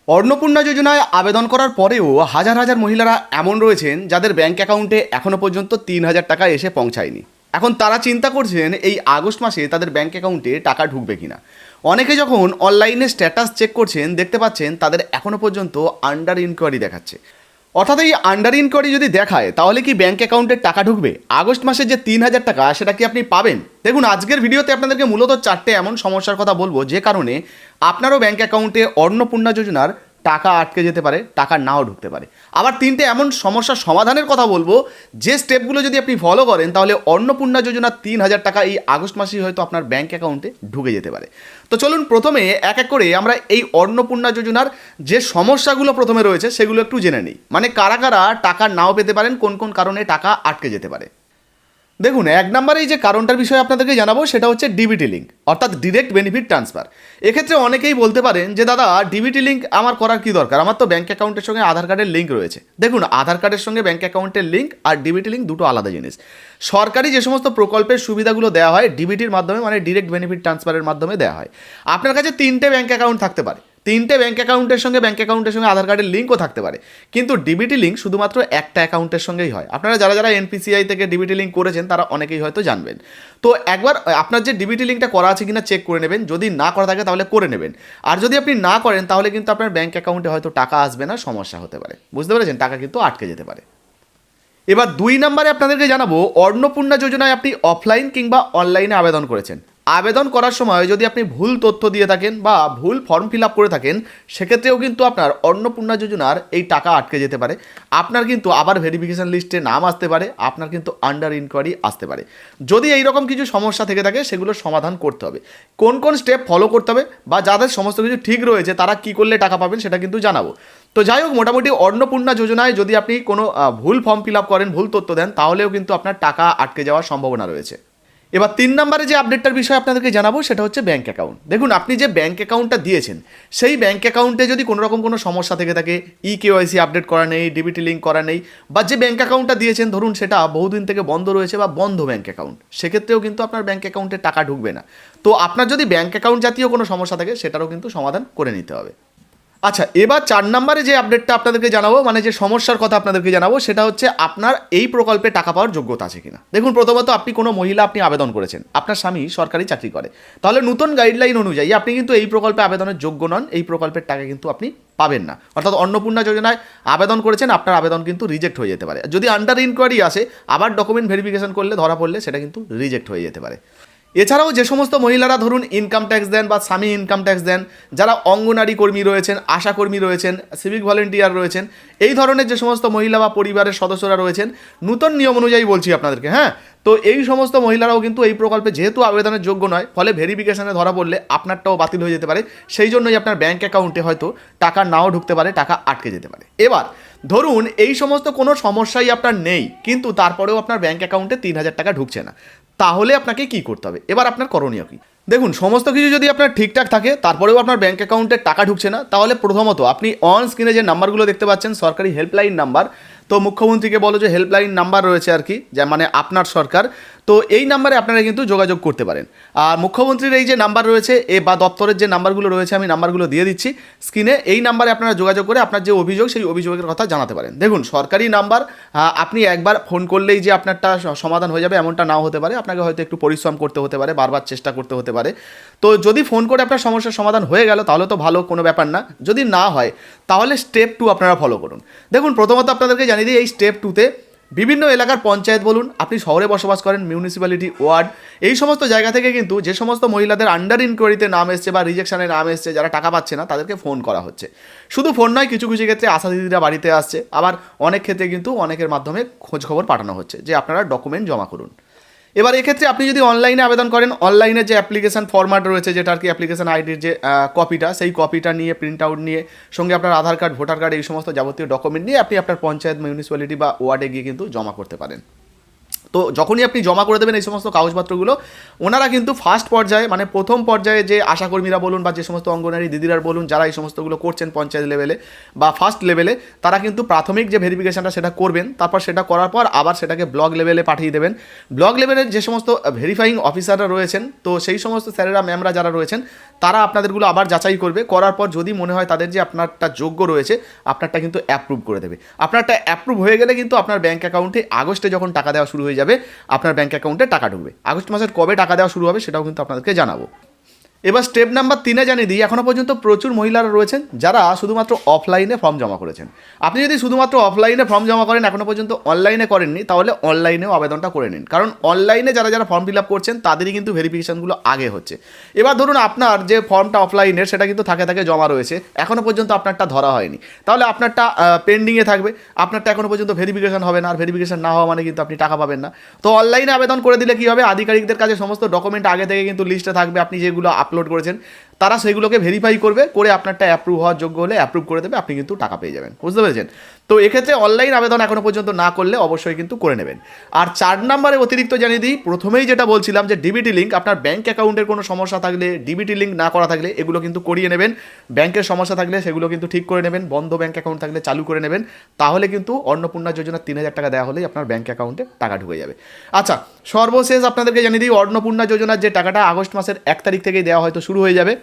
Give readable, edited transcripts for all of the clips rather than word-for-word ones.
অন্নপূর্ণা যোজনায় আবেদন করার পরেও হাজার হাজার মহিলারা এমন রয়েছেন যাদের ব্যাংক অ্যাকাউন্টে এখনও পর্যন্ত 3,000 টাকা এসে পৌঁছায়নি। এখন তারা চিন্তা করছেন এই আগস্ট মাসে তাদের ব্যাংক অ্যাকাউন্টে টাকা ঢুকবে কিনা। অনেকে যখন অনলাইনে স্ট্যাটাস চেক করছেন দেখতে পাচ্ছেন তাদের এখনও পর্যন্ত আন্ডার ইনকোয়ারি দেখাচ্ছে। অর্থাৎ এই আন্ডার ইনকোয়ারি যদি দেখায় তাহলে কি ব্যাংক অ্যাকাউন্টে টাকা ঢুকবে? আগস্ট মাসে যে 3,000 টাকা সেটা কি আপনি পাবেন? দেখুন, আজকের ভিডিওতে আপনাদেরকে মূলত 4টে এমন সমস্যার কথা বলবো যে কারণে আপনারও ব্যাংক অ্যাকাউন্টে অন্নপূর্ণা যোজনার টাকা আটকে যেতে পারে, টাকা নাও ঢুকতে পারে। আবার 3টে এমন সমস্যার সমাধানের কথা বলবো যে স্টেপগুলো যদি আপনি ফলো করেন তাহলে অন্নপূর্ণা যোজনার 3,000 টাকা এই আগস্ট মাসেই হয়তো আপনার ব্যাংক অ্যাকাউন্টে ঢুকে যেতে পারে। তো চলুন প্রথমে এক এক করে আমরা এই অন্নপূর্ণা যোজনার যে সমস্যাগুলো প্রথমে রয়েছে সেগুলো একটু জেনে নিই। মানে কারা কারা টাকা নাও পেতে পারেন, কোন কোন কারণে টাকা আটকে যেতে পারে। দেখুন, 1 নম্বরে এই যে কারণটার বিষয়ে আপনাদেরকে জানাবো সেটা হচ্ছে ডিবিটি লিঙ্ক, অর্থাৎ ডিরেক্ট বেনিফিট ট্রান্সফার। এক্ষেত্রে অনেকেই বলতে পারেন যে দাদা ডিবিটি লিঙ্ক আমার করার কী দরকার, আমার তো ব্যাঙ্ক অ্যাকাউন্টের সঙ্গে আধার কার্ডের লিঙ্ক রয়েছে। দেখুন, আধার কার্ডের সঙ্গে ব্যাঙ্ক অ্যাকাউন্টের লিঙ্ক আর ডিবিটি লিঙ্ক দুটো আলাদা জিনিস। সরকারি যে সমস্ত প্রকল্পের সুবিধাগুলো দেওয়া হয় ডিবিটির মাধ্যমে, মানে ডিরেক্ট বেনিফিট ট্রান্সফারের মাধ্যমে দেওয়া হয়। আপনার কাছে 3টে ব্যাঙ্ক অ্যাকাউন্ট থাকতে পারে, 3টে ব্যাঙ্ক অ্যাকাউন্টের সঙ্গে আধার কার্ডের লিঙ্কও থাকতে পারে, কিন্তু ডিবিটি লিঙ্ক শুধুমাত্র একটা অ্যাকাউন্টের সঙ্গেই হয়। আপনারা যারা যারা এনপিসিআই থেকে ডিবিটি লিঙ্ক করেছেন তারা অনেকেই হয়তো জানবেন। তো একবার আপনার যে ডিবিটি লিঙ্কটা করা আছে কিনা চেক করে নেবেন, যদি না করা থাকে তাহলে করে নেবেন। আর যদি আপনি না করেন তাহলে কিন্তু আপনার ব্যাঙ্ক অ্যাকাউন্টে হয়তো টাকা আসবে না, সমস্যা হতে পারে। বুঝতে পেরেছেন? টাকা কিন্তু আটকে যেতে পারে। এবার 2 নম্বরে আপনাদেরকে জানাবো অন্নপূর্ণা যোজনায় আপনি অফলাইন কিংবা অনলাইনে আবেদন করেছেন। আবেদন করার সময় যদি আপনি ভুল তথ্য দিয়ে থাকেন বা ভুল ফর্ম ফিল আপ করে থাকেন সেক্ষেত্রেও কিন্তু আপনার অন্নপূর্ণা যোজনার এই টাকা আটকে যেতে পারে। আপনার কিন্তু আবার ভেরিফিকেশান লিস্টে নাম আসতে পারে, আপনার কিন্তু আন্ডার ইনকোয়ারি আসতে পারে। যদি এই রকম কিছু সমস্যা থেকে থাকে সেগুলো সমাধান করতে হবে। কোন কোন স্টেপ ফলো করতে হবে বা যাদের সমস্ত কিছু ঠিক রয়েছে তারা কী করলে টাকা পাবেন সেটা কিন্তু জানাবো। তো যাই হোক, মোটামুটি অন্নপূর্ণা যোজনায় যদি আপনি কোনো ভুল ফর্ম ফিল আপ করেন, ভুল তথ্য দেন, তাহলেও কিন্তু আপনার টাকা আটকে যাওয়ার সম্ভাবনা রয়েছে। এবার 3 নম্বরে যে আপডেটটার বিষয় আপনাদেরকে জানাবো সেটা হচ্ছে ব্যাঙ্ক অ্যাকাউন্ট। দেখুন, আপনি যে ব্যাঙ্ক অ্যাকাউন্টটা দিয়েছেন সেই ব্যাঙ্ক অ্যাকাউন্টে যদি কোনো রকম কোনো সমস্যা থেকে থাকে, কেওয়াইসি আপডেট করা নেই, ডিবিটি লিঙ্ক করা নেই, বা যে ব্যাঙ্ক অ্যাকাউন্টটা দিয়েছেন ধরুন সেটা বহুদিন থেকে বন্ধ রয়েছে বা বন্ধ ব্যাঙ্ক অ্যাকাউন্ট, সেক্ষেত্রেও কিন্তু আপনার ব্যাঙ্ক অ্যাকাউন্টে টাকা ঢুকবে না। তো আপনার যদি ব্যাঙ্ক অ্যাকাউন্ট জাতীয় কোনো সমস্যা থাকে সেটারও কিন্তু সমাধান করে নিতে হবে। আচ্ছা, এবার 4 নম্বরে যে আপডেটটা আপনাদেরকে জানাবো, মানে যে সমস্যার কথা আপনাদেরকে জানাবো সেটা হচ্ছে আপনার এই প্রকল্পে টাকা পাওয়ার যোগ্যতা আছে কিনা। দেখুন, প্রথমত আপনি কোনো মহিলা আপনি আবেদন করেছেন, আপনার স্বামী সরকারি চাকরি করে, তাহলে নতুন গাইডলাইন অনুযায়ী আপনি কিন্তু এই প্রকল্পে আবেদনের যোগ্য নন, এই প্রকল্পের টাকা কিন্তু আপনি পাবেন না। অর্থাৎ অন্নপূর্ণা যোজনায় আবেদন করেছেন, আপনার আবেদন কিন্তু রিজেক্ট হয়ে যেতে পারে। যদি আন্ডার ইনকোয়ারি আসে, আবার ডকুমেন্ট ভেরিফিকেশন করলে ধরা পড়লে সেটা কিন্তু রিজেক্ট হয়ে যেতে পারে। এছাড়াও যে সমস্ত মহিলারা ধরুন ইনকাম ট্যাক্স দেন বা স্বামী ইনকাম ট্যাক্স দেন, যারা অঙ্গনারী কর্মী রয়েছেন, আশা কর্মী রয়েছেন, সিভিক ভলেন্টিয়ার রয়েছেন, এই ধরনের যে সমস্ত মহিলা বা পরিবারের সদস্যরা রয়েছেন, নূতন নিয়ম অনুযায়ী বলছি আপনাদেরকে, হ্যাঁ, তো এই সমস্ত মহিলারাও কিন্তু এই প্রকল্পে যেহেতু আবেদনের যোগ্য নয়, ফলে ভেরিফিকেশনে ধরা পড়লে আপনারটাও বাতিল হয়ে যেতে পারে। সেই জন্যই আপনার ব্যাঙ্ক অ্যাকাউন্টে হয়তো টাকা নাও ঢুকতে পারে, টাকা আটকে যেতে পারে। এবার ধরুন এই সমস্ত কোনো সমস্যাই আপনার নেই, কিন্তু তারপরেও আপনার ব্যাঙ্ক অ্যাকাউন্টে 3,000 টাকা ঢুকছে না, তাহলে আপনাকে কি করতে হবে? এবার আপনার করণীয় কী? দেখুন, সমস্ত কিছু যদি আপনার ঠিকঠাক থাকে তারপরেও আপনার ব্যাঙ্ক অ্যাকাউন্টে টাকা ঢুকছে না, তাহলে প্রথমত আপনি অন স্ক্রিনে যে নাম্বারগুলো দেখতে পাচ্ছেন সরকারি হেল্পলাইন নাম্বার, তো মুখ্যমন্ত্রীকে বলো যে হেল্পলাইন নাম্বার রয়েছে আর কি, যা মানে আপনার সরকার, তো এই নাম্বারে আপনারা কিন্তু যোগাযোগ করতে পারেন। আর মুখ্যমন্ত্রীর এই যে নাম্বার রয়েছে বা দপ্তরের যে নাম্বারগুলো রয়েছে আমি নাম্বারগুলো দিয়ে দিচ্ছি স্ক্রিনে, এই নাম্বারে আপনারা যোগাযোগ করে আপনার যে অভিযোগ সেই অভিযোগের কথা জানাতে পারেন। দেখুন, সরকারি নাম্বার, আপনি একবার ফোন করলেই যে আপনারটা সমাধান হয়ে যাবে এমনটা নাও হতে পারে, আপনাকে হয়তো একটু পরিশ্রম করতে হতে পারে, বারবার চেষ্টা করতে হতে পারে। তো যদি ফোন করে আপনার সমস্যার সমাধান হয়ে গেল তাহলে তো ভালো, কোনো ব্যাপার না। যদি না হয় তাহলে স্টেপ 2 আপনারা ফলো করুন। দেখুন, প্রথমত আপনাদেরকে জানিয়ে দিই এই স্টেপ 2তে বিভিন্ন এলাকার পঞ্চায়েত বলুন, আপনি শহরে বসবাস করেন, মিউনিসিপ্যালিটি, ওয়ার্ড, এই সমস্ত জায়গা থেকে কিন্তু যে সমস্ত মহিলাদের আন্ডার ইনকোয়ারিতে নাম এসছে বা রিজেকশানে নাম এসছে, যারা টাকা পাচ্ছে না তাদেরকে ফোন করা হচ্ছে। শুধু ফোন নয়, কিছু কিছু ক্ষেত্রে আশা দিদিরা বাড়িতে আসছে, আবার অনেক ক্ষেত্রে কিন্তু অনেকের মাধ্যমে খোঁজ খবর পাঠানো হচ্ছে যে আপনারা ডকুমেন্ট জমা করুন। এবার এক্ষেত্রে আপনি যদি অনলাইনে আবেদন করেন, অনলাইনে যে অ্যাপ্লিকেশন ফরম্যাট রয়েছে, যেটা আর কি অ্যাপ্লিকেশন আইডির যে কপিটা, সেই কপিটা নিয়ে প্রিন্ট আউট নিয়ে সঙ্গে আপনার আধার কার্ড, ভোটার কার্ড, এই সমস্ত যাবতীয় ডকুমেন্ট নিয়ে আপনি আপনার পঞ্চায়েত, মিউনিসিপ্যালিটি বা ওয়ার্ডে গিয়ে কিন্তু জমা করতে পারেন। তো তো যখনই আপনি জমা করে দেবেন এই সমস্ত কাগজপত্রগুলো, ওনারা কিন্তু ফার্স্ট পর্যায়ে মানে প্রথম পর্যায়ে যে আশাকর্মীরা বলুন বা যে সমস্ত অঙ্গনারী দিদিরা বলুন যারা এই সমস্তগুলো করছেন পঞ্চায়েত লেভেলে বা ফার্স্ট লেভেলে, তারা কিন্তু প্রাথমিক যে ভেরিফিকেশনটা সেটা করবেন। তারপর সেটা করার পর আবার সেটাকে ব্লক লেভেলে পাঠিয়ে দেবেন। ব্লক লেভেলের যে সমস্ত ভেরিফাইং অফিসাররা রয়েছেন, তো সেই সমস্ত স্যারেরা ম্যামরা যারা রয়েছেন তারা আপনাদেরগুলো আবার যাচাই করবে। করার পর যদি মনে হয় তাদের যে আপনারটা যোগ্য রয়েছে, আপনারটা কিন্তু অ্যাপ্রুভ করে দেবে। আপনারটা অ্যাপ্রুভ হয়ে গেলে কিন্তু আপনার ব্যাঙ্ক অ্যাকাউন্টে আগস্টে যখন টাকা দেওয়া শুরু হয়ে যাবে, আপনার ব্যাঙ্ক অ্যাকাউন্টে টাকা ঢুকবে। আগস্ট মাসের কবে টাকা দেওয়া শুরু হবে সেটাও কিন্তু আপনাদেরকে জানাবো। এবার স্টেপ নাম্বার 3 জানিয়ে দিই, এখনও পর্যন্ত প্রচুর মহিলারা রয়েছেন যারা শুধুমাত্র অফলাইনে ফর্ম জমা করেছেন। আপনি যদি শুধুমাত্র অফলাইনে ফর্ম জমা করেন, এখনও পর্যন্ত অনলাইনে করেননি, তাহলে অনলাইনেও আবেদনটা করে নিন। কারণ অনলাইনে যারা যারা ফর্ম ফিল আপ করছেন তাদেরই কিন্তু ভেরিফিকেশনগুলো আগে হচ্ছে। এবার ধরুন আপনার যে ফর্মটা অফলাইনের সেটা কিন্তু থাকে জমা রয়েছে, এখনও পর্যন্ত আপনারটা ধরা হয়নি, তাহলে আপনারটা পেন্ডিংয়ে থাকবে, আপনারটা এখনও পর্যন্ত ভেরিফিকেশন হবে না। আর ভেরিফিকেশন না হওয়া মানে কিন্তু আপনি টাকা পাবেন না। তো অনলাইনে আবেদন করে দিলে কী হবে, আধিকারিকদের কাছে সমস্ত ডকুমেন্ট আগে থেকে কিন্তু লিস্টে থাকবে, আপনি যেগুলো আপলোড করেছেন তারা সেগুলোকে ভেরিফাই করবে, করে আপনারটা অ্যাপ্রুভ হওয়ার যোগ্য হলে অ্যাপ্রুভ করে দেবে, আপনি কিন্তু টাকা পেয়ে যাবেন। বুঝতে পেরেছেন? তো এক্ষেত্রে অনলাইন আবেদন এখনও পর্যন্ত না করলে অবশ্যই কিন্তু করে নেবেন। আর 4 নম্বরে অতিরিক্ত জানিয়ে দিই, প্রথমেই যেটা বলছিলাম যে ডিবিটি লিঙ্ক, আপনার ব্যাঙ্ক অ্যাকাউন্টের কোনো সমস্যা থাকলে, ডিবিটি লিঙ্ক না করা থাকলে এগুলো কিন্তু করিয়ে নেবেন। ব্যাংকের সমস্যা থাকলে সেগুলো কিন্তু ঠিক করে নেবেন। বন্ধ ব্যাঙ্ক অ্যাকাউন্ট থাকলে চালু করে নেবেন, তাহলে কিন্তু অন্নপূর্ণা যোজনা 3000 টাকা দেওয়া হলেই আপনার ব্যাঙ্ক অ্যাকাউন্টে টাকা ঢুকে যাবে। আচ্ছা, সর্বশেষ আপনাদেরকে জানিয়ে দিই, অন্নপূর্ণা যোজনার যে টাকাটা আগস্ট মাসের 1 তারিখ থেকেই দেওয়া হয়তো শুরু হয়ে যাবে।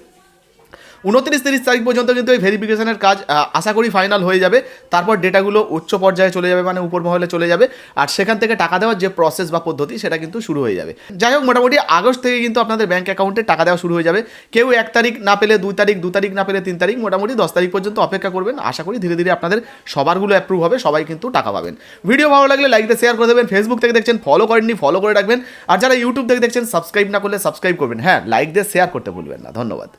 29-30 তারিখ পর্যন্ত কিন্তু এই ভেরিফিকেশনের কাজ আশা করি ফাইনাল হয়ে যাবে। তারপর ডেটাগুলো উচ্চ পর্যায়ে চলে যাবে, মানে উপর মহলে চলে যাবে, আর সেখান থেকে টাকা দেওয়ার যে প্রসেস বা পদ্ধতি সেটা কিন্তু শুরু হয়ে যাবে। যাই হোক, মোটামুটি আগস্ট থেকে কিন্তু আপনাদের ব্যাঙ্ক অ্যাকাউন্টে টাকা দেওয়া শুরু হয়ে যাবে। কেউ 1 তারিখ না পেলে 2 তারিখ, 2 তারিখ না পেলে 3 তারিখ, মোটামুটি 10 তারিখ পর্যন্ত অপেক্ষা করবেন। আশা করি ধীরে ধীরে আপনাদের সবারগুলো অ্যাপ্রুভ হবে, সবাই কিন্তু টাকা পাবেন। ভিডিও ভালো লাগলে লাইক দিয়ে শেয়ার করে দেবেন। ফেসবুক থেকে দেখছেন ফলো করেননি, ফলো করে রাখবেন। আর যারা ইউটিউব থেকে দেখছেন সাবস্ক্রাইব না করলে সাবস্ক্রাইব করবেন। হ্যাঁ, লাইক দিয়ে শেয়ার করতে ভুলবেন না। ধন্যবাদ।